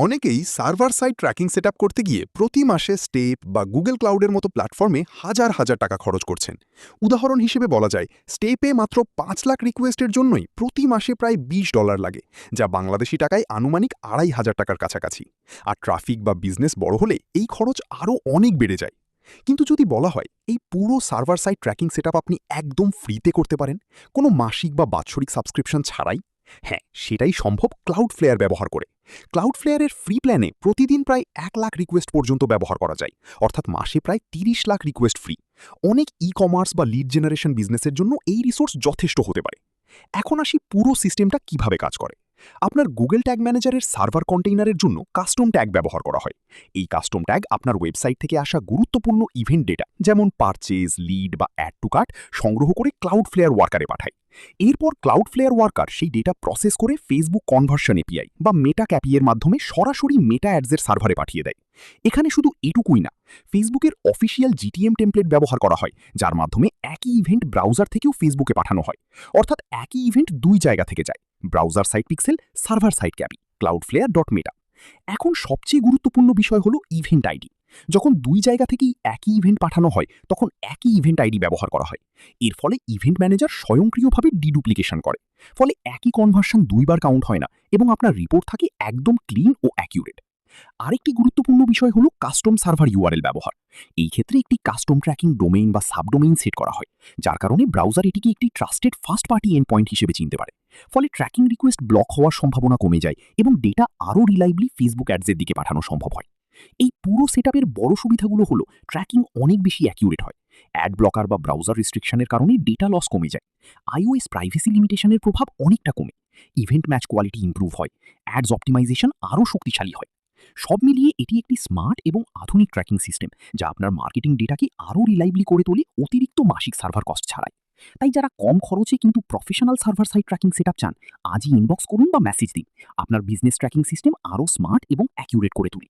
অনেকেই server side tracking setup করতে গিয়ে প্রতি মাসে স্টেপ বা গুগল ক্লাউডের মতো প্ল্যাটফর্মে হাজার হাজার টাকা খরচ করছেন। উদাহরণ হিসেবে বলা যায়, স্টেপে মাত্র ৫ লাখ রিকোয়েস্টের জন্যই প্রতি মাসে প্রায় $20 লাগে, যা বাংলাদেশি টাকায় আনুমানিক ২,৫০০ টাকার কাছাকাছি। আর ট্রাফিক বা বিজনেস বড় হলে এই খরচ আরও অনেক বেড়ে যায়। কিন্তু যদি বলা হয় এই পুরো সার্ভার সাইড ট্র্যাকিং সেটআপ আপনি একদম ফ্রিতে করতে পারেন, কোনো মাসিক বা বাৎসরিক সাবস্ক্রিপশন ছাড়াই, হ্যাঁ, সেটাই সম্ভব ক্লাউডফ্লেয়ার ব্যবহার করে। ক্লাউডফ্লেয়ারের ফ্রি প্ল্যানে প্রতিদিন প্রায় ১ লাখ রিকোয়েস্ট পর্যন্ত ব্যবহার করা যায়, অর্থাৎ মাসে প্রায় ৩০ লাখ রিকোয়েস্ট ফ্রি। অনেক কমার্স বা লিড জেনারেশন বিজনেসের জন্য এই রিসোর্স যথেষ্ট হতে পারে। এখন আসি পুরো সিস্টেমটা কিভাবে কাজ করে। আপনার গুগল ট্যাগ ম্যানেজারের সার্ভার কন্টেইনারের জন্য কাস্টম ট্যাগ ব্যবহার করা হয়। এই কাস্টম ট্যাগ আপনার ওয়েবসাইট থেকে আসা গুরুত্বপূর্ণ ইভেন্ট ডেটা, যেমন পারচেজ, লিড বা অ্যাড টু কার্ট, সংগ্রহ করে ক্লাউডফ্লেয়ার ওয়ার্কারে পাঠায়। এরপর ক্লাউডফ্লেয়ার ওয়ার্কার সেই ডেটা প্রসেস করে ফেসবুক কনভার্সন এপিআই বা মেটা ক্যাপিএর মাধ্যমে সরাসরি মেটা অ্যাডসের সার্ভারে পাঠিয়ে দেয়। এখানে শুধু এটুকুই না, ফেসবুকের অফিসিয়াল জিটিএম টেমপ্লেট ব্যবহার করা হয়, যার মাধ্যমে একই ইভেন্ট ব্রাউজার থেকেও ফেসবুকে পাঠানো হয়। অর্থাৎ একই ইভেন্ট দুই জায়গা থেকে যায়, browser side pixel, server side CAPI, cloudflare.meta। এখন সবচেয়ে গুরুত্বপূর্ণ বিষয় হলো ইভেন্ট আইডি। যখন দুই জায়গা থেকেই একই ইভেন্ট পাঠানো হয়, তখন একই ইভেন্ট আইডি ব্যবহার করা হয়। এর ফলে ইভেন্ট ম্যানেজার স্বয়ংক্রিয়ভাবে ডিডুপ্লিকেশন করে। ফলে একই কনভার্সন দুইবার কাউন্ট হয় না এবং আপনার রিপোর্ট থাকে একদম ক্লিন ও অ্যাকিউরেট। আরেকটি গুরুত্বপূর্ণ বিষয় হলো কাস্টম সার্ভার ইউআরএল ব্যবহার। এই ক্ষেত্রে একটি কাস্টম ট্র্যাকিং ডোমেইন বা সাবডোমেইন সেট করা হয়, যার কারণে ব্রাউজার এটিকে একটি trusted first party end point হিসেবে চিনতে পারে। ফলে ট্র্যাকিং রিকোয়েস্ট ব্লক হওয়ার সম্ভাবনা কমে যায় এবং ডেটা আরও রিলায়েবলি ফেসবুক অ্যাডসের দিকে পাঠানো সম্ভব হয়। এই পুরো সেটআপের বড় সুবিধাগুলো হলো ট্র্যাকিং অনেক বেশি অ্যাকিউরেট হয়, অ্যাড ব্লকার বা ব্রাউজার রেস্ট্রিকশনের কারণে ডেটা লস কমে যায়, আইওএস প্রাইভেসি লিমিটেশনের প্রভাব অনেকটা কমে, ইভেন্ট ম্যাচ কোয়ালিটি ইমপ্রুভ হয়, অ্যাডস অপটিমাইজেশন আরও শক্তিশালী হয়। সব মিলিয়ে এটি একটি স্মার্ট এবং আধুনিক ট্র্যাকিং সিস্টেম, যা আপনার মার্কেটিং ডেটাকে আরও রিলায়েবলি করে তোলে অতিরিক্ত মাসিক সার্ভার কস্ট ছাড়াই। তাই যারা কম খরচে কিন্তু professional server side tracking setup চান, আজই ইনবক্স করুন বা মেসেজ দিন। আপনার বিজনেস ট্র্যাকিং সিস্টেম আরও স্মার্ট এবং অ্যাকিউরেট করে তুলি।